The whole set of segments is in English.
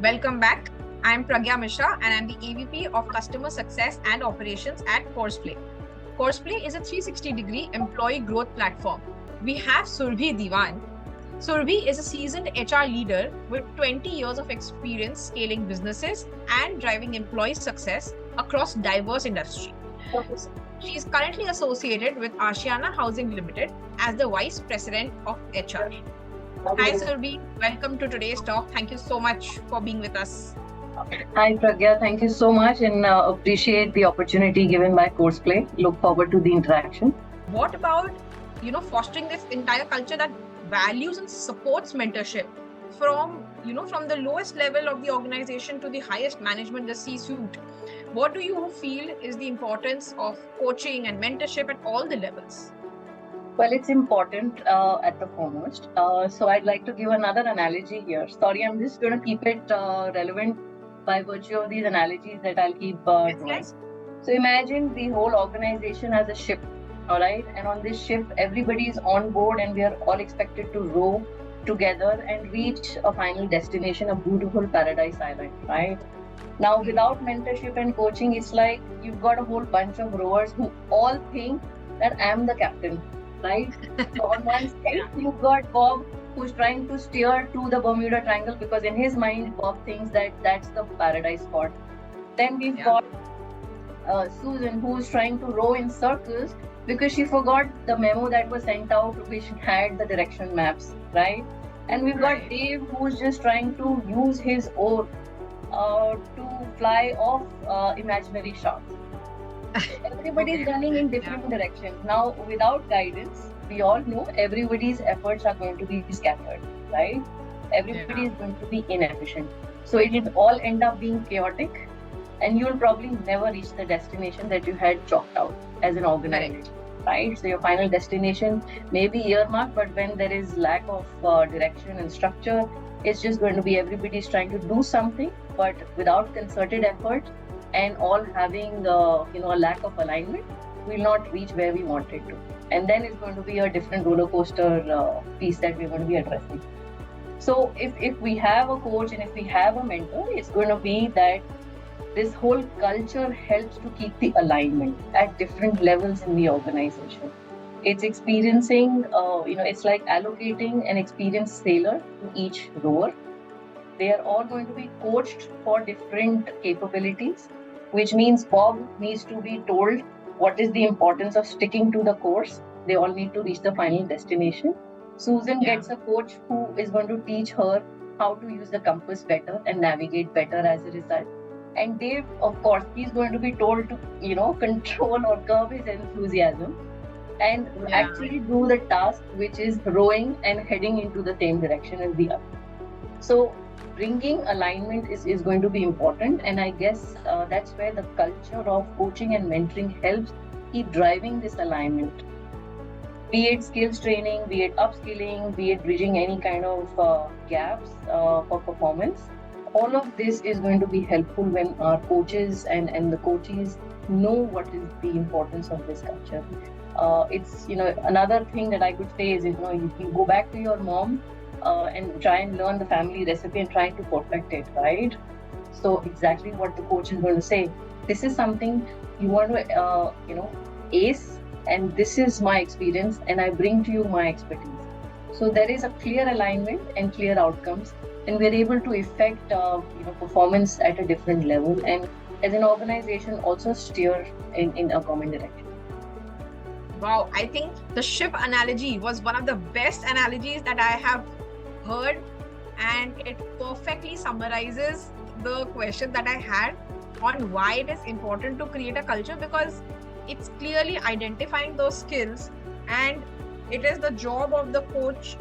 Welcome back. I'm Pragya Mishra and I'm the AVP of Customer Success and Operations at Courseplay. Courseplay is a 360-degree employee growth platform. We have Surbhi Diwan. Surbhi is a seasoned HR leader with 20 years of experience scaling businesses and driving employee success across diverse industries. She is currently associated with Ashiana Housing Limited as the Vice President of HR. Hi, Surbhi. Welcome to today's talk. Thank you so much for being with us. Hi, Pragya. Thank you so much and appreciate the opportunity given by Courseplay. Look forward to the interaction. What about, fostering this entire culture that values and supports mentorship from the lowest level of the organization to the highest management, the C-suite? What do you feel is the importance of coaching and mentorship at all the levels? Well, it's important at the foremost. So I'd like to give another analogy here. Sorry, I'm just going to keep it relevant by virtue of these analogies that I'll keep drawing. So imagine the whole organization as a ship, all right? And on this ship, everybody is on board and we are all expected to row together and reach a final destination, a beautiful paradise island, right? Now, without mentorship and coaching, it's like you've got a whole bunch of rowers who all think that I'm the captain, right? So on one side, you've got Bob, who's trying to steer to the Bermuda Triangle because in his mind, Bob thinks that that's the paradise spot. Then we've got Susan, who's trying to row in circles because she forgot the memo that was sent out which had the direction maps, right? And we've got Dave, who's just trying to use his oar to fly off imaginary sharks. Everybody's running in different directions. Now, without guidance, we all know everybody's efforts are going to be scattered, right? Everybody is going to be inefficient. So it will all end up being chaotic and you'll probably never reach the destination that you had chalked out as an organization, right? So your final destination may be earmarked, but when there is lack of direction and structure, it's just going to be everybody's trying to do something, but without concerted effort and all having a lack of alignment, we'll not reach where we wanted to. And then it's going to be a different roller coaster piece that we're going to be addressing. So if we have a coach and if we have a mentor, it's going to be that this whole culture helps to keep the alignment at different levels in the organization. It's experiencing, it's like allocating an experienced sailor to each rower. They are all going to be coached for different capabilities, which means Bob needs to be told what is the importance of sticking to the course. They all need to reach the final destination. Susan gets a coach who is going to teach her how to use the compass better and navigate better as a result. And Dave, of course, he's going to be told to, control or curb his enthusiasm and actually do the task, which is rowing and heading into the same direction as the other. So bringing alignment is going to be important. And I guess that's where the culture of coaching and mentoring helps keep driving this alignment. Be it skills training, be it upskilling, be it bridging any kind of gaps for performance. All of this is going to be helpful when our coaches and the coaches know what is the importance of this culture. It's, another thing that I could say is, you go back to your mom and try and learn the family recipe and try to perfect it, right? So exactly what the coach is going to say. This is something you want to, ace, and this is my experience, and I bring to you my expertise. So there is a clear alignment and clear outcomes, and we're able to effect, performance at a different level, and as an organization also steer in a common direction. Wow, I think the ship analogy was one of the best analogies that I have heard, and it perfectly summarizes the question that I had on why it is important to create a culture, because it's clearly identifying those skills, and it is the job of the coach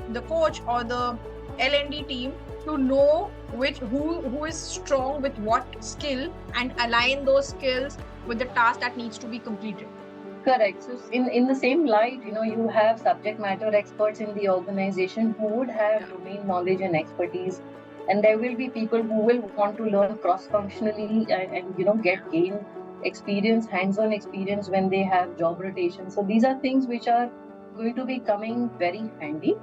or the L&D team to know who is strong with what skill and align those skills with the task that needs to be completed. Correct. So in the same light, you have subject matter experts in the organization who would have domain knowledge and expertise, and there will be people who will want to learn cross-functionally and gain experience, hands-on experience when they have job rotation. So these are things which are going to be coming very handy.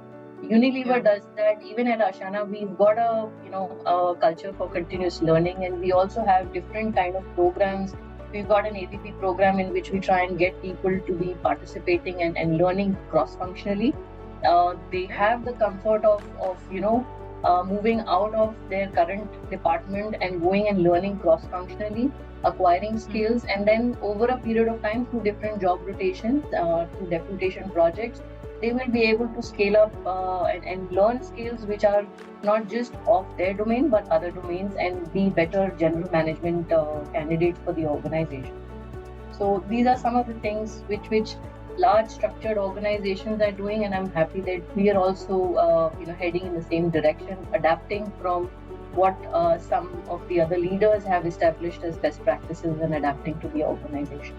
Unilever does that. Even at Ashana, we've got a culture for continuous learning, and we also have different kind of programs. We've got an AVP program in which we try and get people to be participating and learning cross-functionally. They have the comfort of moving out of their current department and going and learning cross-functionally, acquiring skills, and then over a period of time through different job rotations, through deputation projects, they will be able to scale up and learn skills which are not just of their domain but other domains, and be better general management candidates for the organization. So these are some of the things which large structured organizations are doing, and I'm happy that we are also heading in the same direction, adapting from what some of the other leaders have established as best practices and adapting to the organization.